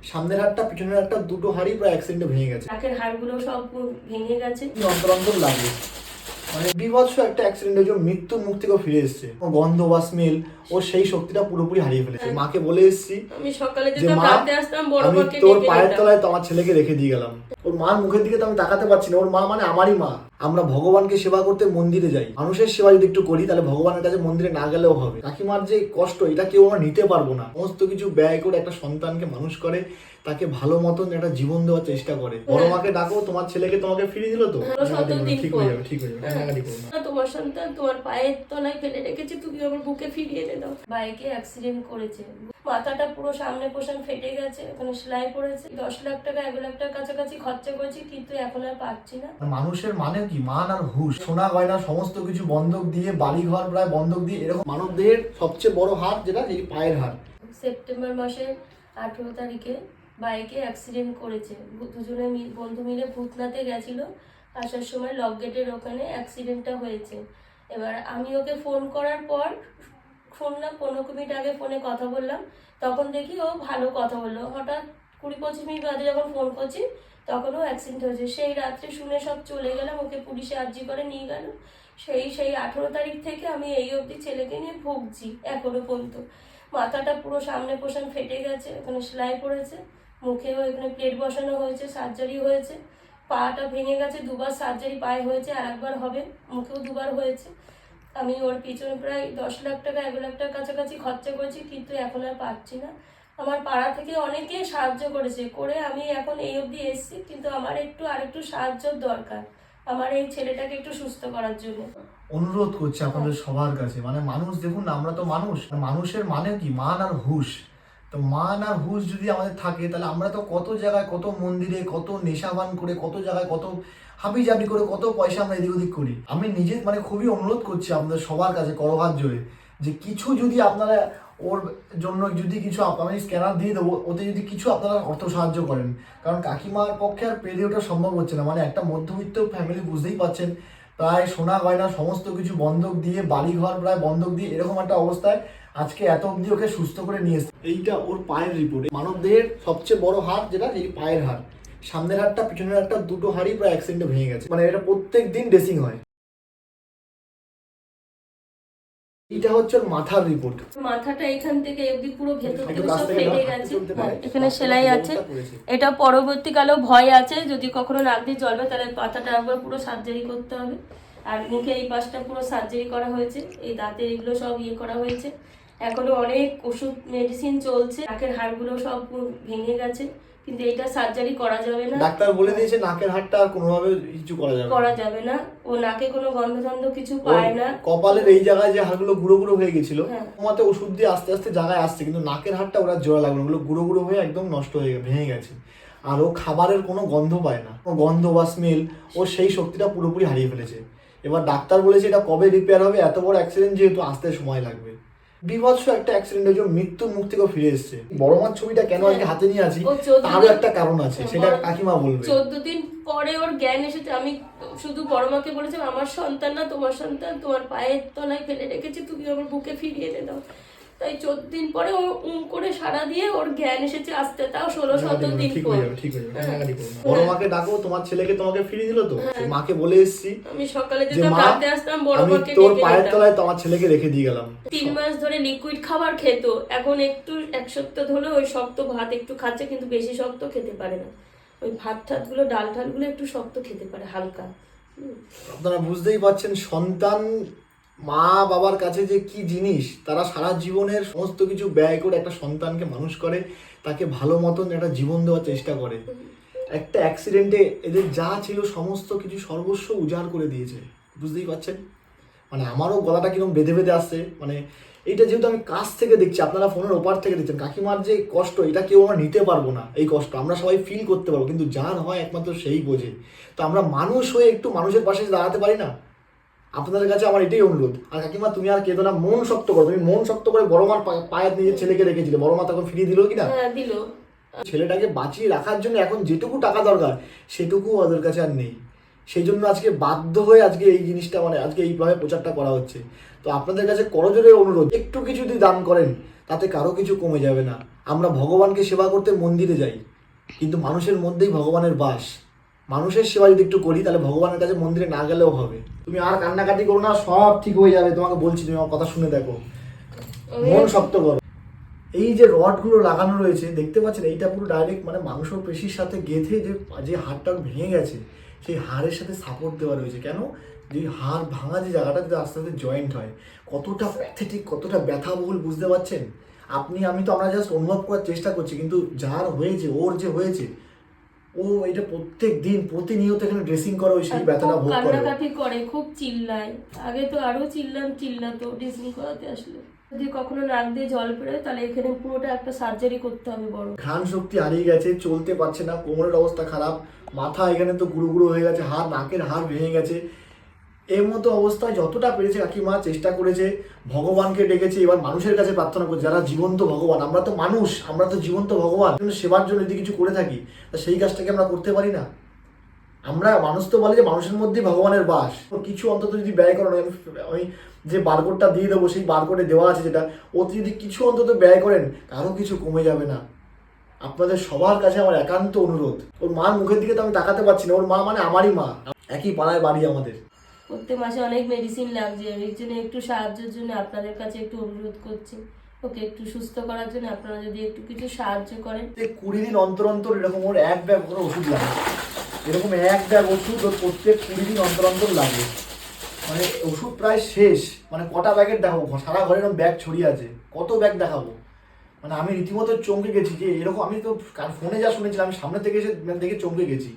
সামনের হাড়টা পিছনের হাড়টা দুটো হাড়ই প্রায় অ্যাক্সিডেন্টে ভেঙে গেছে। নাকের হাড়গুলো সব ভেঙে গেছে। অন্তর অন্তর লাগে মানে বিভৎস একটা অ্যাক্সিডেন্টের জন্য মৃত্যুর মুখ থেকে ফিরে এসেছে। ও গন্ধ বা স্মেল ও সেই শক্তিটা পুরোপুরি হারিয়ে ফেলেছে। মাকে বলে এসেছি আমি সকালে যে যেতাম, মা রাতে আসতাম, বড় আমি মাকে তোর ডেকে পায়ের নিতাম। তলায় তো আমার ছেলেকে রেখে দিয়ে গেলাম। ওর মার মুখের দিকে তো আমি তাকাতে পারছি না। ওর মা মানে আমারই মা। আমরা ভগবানকে সেবা করতে মন্দিরে যাই, মানুষের সেবা যদি একটু করি তাহলে ভগবানের কাছে মন্দিরে না গেলেও হবে। কাকিমার যে কষ্ট এটা কেউ আমরা নিতে পারবো না। সমস্ত কিছু ব্যয় করে একটা সন্তানকে মানুষ করে, তাকে ভালো মতন একটা জীবন দেওয়ার চেষ্টা করে। বড় মাকে ডাকো, তোমার ছেলেকে তোমাকে ফিরিয়ে দিল তো ঠিক হয়ে যাবে, ঠিক হয়ে যাবে। কান্নাকাটি করো না। তোমার সন্তান তোমার পায়ের তলায় ফেলে রেখেছে, তুমি আমার বুকে ফিরিয়ে এনে দাও। বাইকে অ্যাক্সিডেন্ট করেছে, মাথাটা পুরো সামনে পোষণ ফেটে গেছে, ওখানে সেলাই পড়েছে। 10 লাখ টাকা 1 লাখ টাকার কাছাকাছি খরচা করেছি, কিন্তু এখন আর পাচ্ছি না। মানুষের মানে কি মান আর হুশ, সোনা গয়না সমস্ত কিছু বন্ধক দিয়ে, বাড়ি ঘর প্রায় বন্ধক দিয়ে, এরকম মানব দেহের সবচেয়ে বড় হাত যেটা এই পায়ের হাড়। সেপ্টেম্বর মাসের 18 তারিখে বাইকে অ্যাক্সিডেন্ট করেছে। দুজনে বন্ধু মিলে ভূতনাথে গেছিল, আসার সময় লক গেটের ওখানে অ্যাক্সিডেন্টটা হয়েছে। এবার আমি ওকে ফোন করার পর শুনলাম, 15 মিনিট আগে ফোনে কথা বললাম, তখন দেখি ও ভালো কথা বললো। হঠাৎ 20-25 মিনিট বাদে যখন ফোন করছি তখনও অ্যাক্সিডেন্ট হয়েছে। সেই রাত্রে শুনে সব চলে গেলাম, ওকে পুলিশে আর্জি করে নিয়ে গেল। সেই 18 তারিখ থেকে আমি এই অবধি ছেলেকে নিয়ে ভুগছি এখনো পর্যন্ত। মাথাটা পুরো সামনে পোষণ ফেটে গেছে, ওখানে সেলাই পড়েছে, মুখেও এখানে প্লেট বসানো হয়েছে, সার্জারি হয়েছে। পাটা ভেঙে গেছে, 2বার সার্জারি পায়ে হয়েছে, আর একবার হবে, মুখেও 2বার হয়েছে। আমি ওর পিছনে প্রায় 10 লাখ টাকা 1 লাখ টাকার কাছাকাছি খরচা করেছি, কিন্তু এখন আর পাচ্ছি না। আমার পাড়া থেকে অনেকেই সাহায্য করেছে, করে আমি এখন এই অবধি এসেছি, কিন্তু আমার আরেকটু সাহায্যর দরকার আমার এই ছেলেটাকে একটু সুস্থ করার জন্য। অনুরোধ করছি আপনাদের সবার কাছে, মানে মানুষ দেখুন না, আমরা তো মানুষ, মানুষের মানে কি মান আর হুশ। তো মান আর হুশ যদি আমাদের থাকে তাহলে আমরা তো কত জায়গায়, কত মন্দিরে, কত নেশাবান করে, কত জায়গায়, কত হাবিজাবি করে, কত পয়সা আমরা এদিক ওদিক করি। আমি নিজে মানে খুবই অনুরোধ করছি আপনাদের সবার কাছে করহাত জোরে, যে কিছু যদি আপনারা ওর জন্য যদি কিছু, আমি স্ক্যানার দিয়ে দেবো, ওতে যদি কিছু আপনারা অর্থ সাহায্য করেন। কারণ কাকিমার পক্ষে আর পেরে ওঠা সম্ভব হচ্ছে না। মানে একটা মধ্যবিত্ত ফ্যামিলি, বুঝতেই পারছেন, প্রায় সোনা গয়না সমস্ত কিছু বন্ধক দিয়ে, বাড়ি ঘর প্রায় বন্ধক দিয়ে, এরকম একটা অবস্থায় আজকে এত অবধি ওকে সুস্থ করে নিয়ে এসছে। এইটা ওর পায়ের রিপোর্ট। মানব দেহের সবচেয়ে বড় হাড় যেটা এই পায়ের হাড়, সামনের হাড়টা পিছনের হাড়টা দুটো হাড়ই প্রায় অ্যাক্সিডেন্টে ভেঙে গেছে। মানে এটা প্রত্যেক দিন ড্রেসিং হয়। এটা হচ্ছে ওর মাথার রিপোর্ট। মাথাটা এখান থেকে অবধি পুরো ভেতর একটু থেকে কাছ সব থেকে ফেটে দাও, গেছে। চলতে পারে। এখানে সেলাই আছে। এটা পরবর্তীকালেও ভয় আছে, যদি কখনো নাক দিয়ে জল বের, তাহলে পাতাটা একবার পুরো সার্জারি করতে হবে। আর মুখে এই পাশটা পুরো সার্জারি করা হয়েছে, এই দাঁতে এগুলো সব করা হয়েছে। এখনো অনেক ওষুধ মেডিসিন চলছে। নাকের হাড়গুলো সব ভেঙে গেছে, কিন্তু এটা সার্জারি করা যাবে না। ডাক্তার বলে দিয়েছে নাকের হাড়টা আর কোনোভাবে কিছু করা যাবে না। ও নাকে কোনো গন্ধ কিছু পায় না। কপালের এই জায়গায় যে হাড়গুলো গুঁড়ো গুঁড়ো হয়ে গেছিল, তোমাতে ওষুধ দিয়ে আস্তে আস্তে জায়গায় আসছে, কিন্তু নাকের হাড়টা ওরা জোড়া লাগবে, ওগুলো গুঁড়ো গুঁড়ো হয়ে একদম নষ্ট হয়ে ভেঙে গেছে। আর ও খাবারের কোনো গন্ধ পায় না, গন্ধ বা স্মেল, ও সেই শক্তিটা পুরোপুরি হারিয়ে ফেলেছে। এবার ডাক্তার বলেছে এটা কবে রিপেয়ার হবে, এত বড় অ্যাক্সিডেন্ট যেহেতু আসতে সময় লাগবে। বিভৎস একটা অ্যাক্সিডেন্টের জন্য মৃত্যুর মুখ থেকে ফিরে এসেছে। বড় মার ছবিটা কেন আজকে হাতে নিয়ে আছি তারও একটা কারণ আছে, সেটা কাকিমা বলবে। 14 দিন পরে ওর জ্ঞান এসেছে। আমি শুধু বড় মাকে বলেছিলাম, আমার সন্তান না তোমার সন্তান, তোমার পায়ের তলায় ফেলে রেখেছি, তুমি আমার বুকে ফিরিয়ে এনে দাও। তাই 14 দিন পরে ও করে সারা দিয়ে ওর জ্ঞান এসেছে আসতে, তাও 16-17 দিন পর। ঠিক হয়ে যাবে। বড় মাকে ডাকো, তোমার ছেলেকে তোমাকে ফিরিয়ে দিল তো। মাকে বলে এসেছি আমি সকালে যেতাম, রাতে আসতাম, বড় মাকে তোর পায়ের তলায় তো আমার ছেলেকে রেখে দিয়ে গেলাম। 3 মাস ধরে লিকুইড খাবার খেত, এখন একটু 1 সপ্তাহ ধরে ওই শক্ত ভাত একটু খাচ্ছে, কিন্তু বেশি শক্ত খেতে পারে না। ওই ভাত ঠাতগুলো, ডাল ঠালগুলো একটু শক্ত খেতে পারে, হালকা। আপনারা বুঝতেই পারছেন সন্তান মা বাবার কাছে যে কি জিনিস। তারা সারা জীবনের সমস্ত কিছু ব্যয় করে একটা সন্তানকে মানুষ করে, তাকে ভালো মতন একটা জীবন দেওয়ার চেষ্টা করে। একটা অ্যাক্সিডেন্টে এদের যা ছিল সমস্ত কিছু সর্বস্ব উজাড় করে দিয়েছে। বুঝতেই পারছেন, মানে আমারও গলাটা কিরকম বেঁধে বেঁধে আসছে। মানে এইটা যেহেতু আমি কাছ থেকে দেখছি, আপনারা ফোনের ওপার থেকে দেখছেন, কাকিমার যে কষ্ট এটা কেউ আমরা নিতে পারবো না। এই কষ্ট আমরা সবাই ফিল করতে পারবো, কিন্তু যার হয় একমাত্র সেই বোঝে। তো আমরা মানুষ হয়ে একটু মানুষের পাশে দাঁড়াতে পারি না? আপনাদের কাছে আমার এটাই অনুরোধ। আর কাকিমা তুমি আর কেঁদো না, মন শক্ত করো। তুমি মন শক্ত করে বড় মার পায়ে নিজের ছেলেকে রেখেছিলে, বড় মা তখন ফিরিয়ে দিল কিনা? দিল। ছেলেটাকে বাঁচিয়ে রাখার জন্য এখন যেটুকু টাকা দরকার সেটুকু ওদের কাছে আর নেই। সেই জন্য আজকে বাধ্য হয়ে আজকে এই জিনিসটা, মানে আজকে এইভাবে প্রচারটা করা হচ্ছে। তো আপনাদের কাছে করজোরে অনুরোধ, একটু কিছু যদি দান করেন তাতে কারো কিছু কমে যাবে না। আমরা ভগবানকে সেবা করতে মন্দিরে যাই, কিন্তু মানুষের মধ্যেই ভগবানের বাস। মানুষের সেবা যদি একটু করি তাহলে ভগবানের কাছে মন্দিরে না গেলেও হবে। তুমি আর কান্নাকাটি করো না, সব ঠিক হয়ে যাবে। তোমাকে বলছি, তুমি আমার কথা শুনে দেখো, মন শক্ত করো। এই যে রডগুলো লাগানো রয়েছে দেখতে পাচ্ছেন, এইটা পুরো ডাইরেক্ট মানে মাংসপেশির সাথে গেঁথে যে হাড়টা ভেঙে গেছে সেই হাড়ের সাথে সাপোর্ট দেওয়া রয়েছে। কেন? যে হাড় ভাঙা যে জায়গাটা যাতে আস্তে আস্তে জয়েন্ট হয়, কতটা প্যাথেটিক, কতটা ব্যথাবহুল বুঝতে পারছেন আপনি? আমি তো আমরা জাস্ট অনুভব করার চেষ্টা করছি, কিন্তু যার হয়েছে, ওর যে হয়েছে, ও এটা প্রত্যেক দিন প্রতিনিয়ত এখানে ড্রেসিং করে ওই সেই ব্যথাটা ভোগ করে। কান্নাকাটি করে, খুব চিল্লায়। আগে তো আরো চিল্লাতো ড্রেসিং করাতে আসলে। যদি কখনো নাক দিয়ে জল বেরোয় তাহলে এখানে পুরোটা একটা সার্জারি করতে হবে বড়। ঘ্রাণ শক্তি হারিয়ে গেছে, চলতে পারছে না, কোমরের অবস্থা খারাপ, মাথা এখানে তো গুঁড়ো গুঁড়ো হয়ে গেছে, হাড়, নাকের হাড় ভেঙে গেছে। এর মতো অবস্থায় যতটা পেরেছে কাকিমা চেষ্টা করেছে, ভগবানকে ডেকেছে, এবার মানুষের কাছে প্রার্থনা করছে যারা জীবন্ত ভগবান। আমরা তো মানুষ, আমরা তো জীবন্ত ভগবান, সেবার জন্য যদি কিছু করে থাকি তা সেই কাজটাকে আমরা করতে পারি না? আমরা মানুষ তো বলে যে মানুষের মধ্যেই ভগবানের বাস। কিছু অন্তত যদি ব্যয় করেন, আমি যে বারকোডটা দিয়ে দেবো সেই বারকোডে দেওয়া আছে যেটা, ওতে যদি কিছু অন্তত ব্যয় করেন কারো কিছু কমে যাবে না। আপনাদের সবার কাছে আমার একান্ত অনুরোধ। ওর মার মুখের দিকে তো আমি তাকাতে পারছি না, ওর মা মানে আমারই মা, একই পাড়ায় বাড়ি আমাদের। প্রত্যেক মাসে অনেক মেডিসিন লাগছে, এর জন্য একটু সাহায্যের জন্য আপনাদের কাছে একটু অনুরোধ করছি, ওকে একটু সুস্থ করার জন্য আপনারা যদি একটু কিছু সাহায্য করেন। 20 দিন অন্তর অন্তর এরকম ওর এক ব্যাগ করে ওষুধ লাগে, এরকম এক ব্যাগ ওষুধ ওর প্রত্যেক 20 দিন অন্তর অন্তর লাগে। মানে ওষুধ প্রায় শেষ, মানে কটা ব্যাগের দেখাবো, সারা ঘরে এরকম ব্যাগ ছড়িয়ে আছে, কত ব্যাগ দেখাবো। মানে আমি রীতিমতো চমকে গেছি যে এরকম, আমি তো ফোনে যা শুনেছিলাম আমি সামনে থেকে এসে দেখে চমকে গেছি।